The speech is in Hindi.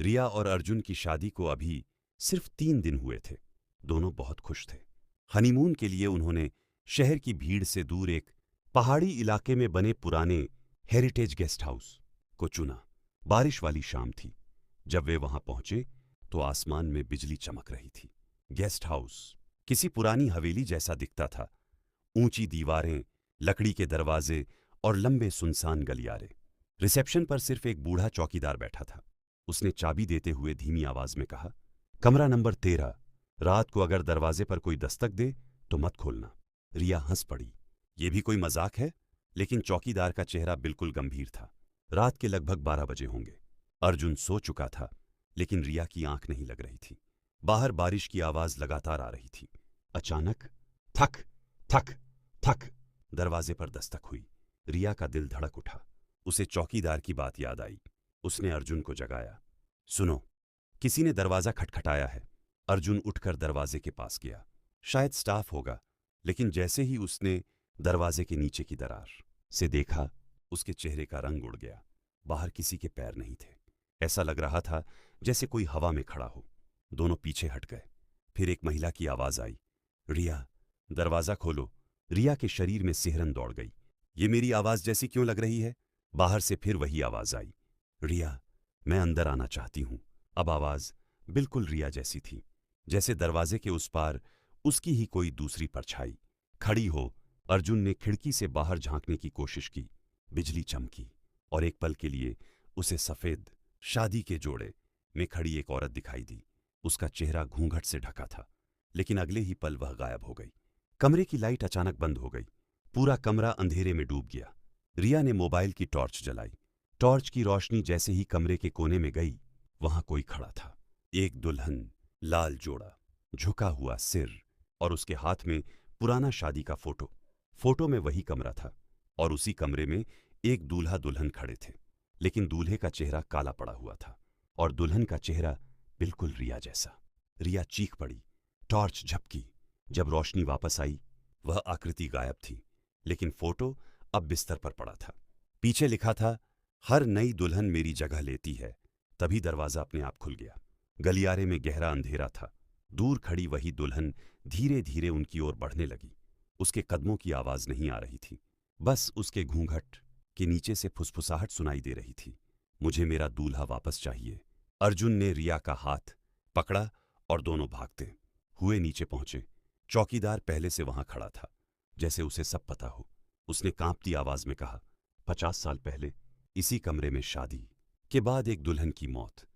रिया और अर्जुन की शादी को अभी सिर्फ 3 दिन हुए थे। दोनों बहुत खुश थे। हनीमून के लिए उन्होंने शहर की भीड़ से दूर एक पहाड़ी इलाके में बने पुराने हेरिटेज गेस्ट हाउस को चुना। बारिश वाली शाम थी। जब वे वहां पहुंचे तो आसमान में बिजली चमक रही थी। गेस्ट हाउस किसी पुरानी हवेली जैसा दिखता था। ऊंची दीवारें, लकड़ी के दरवाजे और लंबे सुनसान गलियारे। रिसेप्शन पर सिर्फ एक बूढ़ा चौकीदार बैठा था। उसने चाबी देते हुए धीमी आवाज में कहा, कमरा नंबर 13। रात को अगर दरवाजे पर कोई दस्तक दे तो मत खोलना। रिया हंस पड़ी। ये भी कोई मजाक है? लेकिन चौकीदार का चेहरा बिल्कुल गंभीर था। रात के लगभग 12 बजे होंगे। अर्जुन सो चुका था, लेकिन रिया की आंख नहीं लग रही थी। बाहर बारिश की आवाज लगातार आ रही थी। अचानक थक थक थक दरवाजे पर दस्तक हुई। रिया का दिल धड़क उठा। उसे चौकीदार की बात याद आई। उसने अर्जुन को जगाया। सुनो, किसी ने दरवाजा खटखटाया है। अर्जुन उठकर दरवाजे के पास गया। शायद स्टाफ होगा, लेकिन जैसे ही उसने दरवाजे के नीचे की दरार से देखा, उसके चेहरे का रंग उड़ गया। बाहर किसी के पैर नहीं थे। ऐसा लग रहा था जैसे कोई हवा में खड़ा हो। दोनों पीछे हट गए। फिर एक महिला की आवाज आई, रिया, दरवाजा खोलो। रिया के शरीर में सिहरन दौड़ गई। ये मेरी आवाज जैसी क्यों लग रही है? बाहर से फिर वही आवाज आई, रिया, मैं अंदर आना चाहती हूं। अब आवाज बिल्कुल रिया जैसी थी, जैसे दरवाजे के उस पार उसकी ही कोई दूसरी परछाई खड़ी हो। अर्जुन ने खिड़की से बाहर झांकने की कोशिश की। बिजली चमकी और एक पल के लिए उसे सफेद शादी के जोड़े में खड़ी एक औरत दिखाई दी। उसका चेहरा घूंघट से ढका था, लेकिन अगले ही पल वह गायब हो गई। कमरे की लाइट अचानक बंद हो गई। पूरा कमरा अंधेरे में डूब गया। रिया ने मोबाइल की टॉर्च जलाई। टॉर्च की रोशनी जैसे ही कमरे के कोने में गई, वहां कोई खड़ा था। एक दुल्हन, लाल जोड़ा, झुका हुआ सिर और उसके हाथ में पुराना शादी का फोटो। फोटो में वही कमरा था और उसी कमरे में एक दूल्हा दुल्हन खड़े थे, लेकिन दूल्हे का चेहरा काला पड़ा हुआ था और दुल्हन का चेहरा बिल्कुल रिया जैसा। रिया चीख पड़ी। टॉर्च झपकी। जब रोशनी वापस आई, वह आकृति गायब थी, लेकिन फोटो अब बिस्तर पर पड़ा था। पीछे लिखा था, हर नई दुल्हन मेरी जगह लेती है। तभी दरवाजा अपने आप खुल गया। गलियारे में गहरा अंधेरा था। दूर खड़ी वही दुल्हन धीरे धीरे उनकी ओर बढ़ने लगी। उसके कदमों की आवाज नहीं आ रही थी, बस उसके घूंघट के नीचे से फुसफुसाहट सुनाई दे रही थी। मुझे मेरा दूल्हा वापस चाहिए। अर्जुन ने रिया का हाथ पकड़ा और दोनों भागते हुए नीचे पहुंचे। चौकीदार पहले से वहां खड़ा था, जैसे उसे सब पता हो। उसने कांपती आवाज में कहा, 50 साल पहले इसी कमरे में शादी के बाद एक दुल्हन की मौत।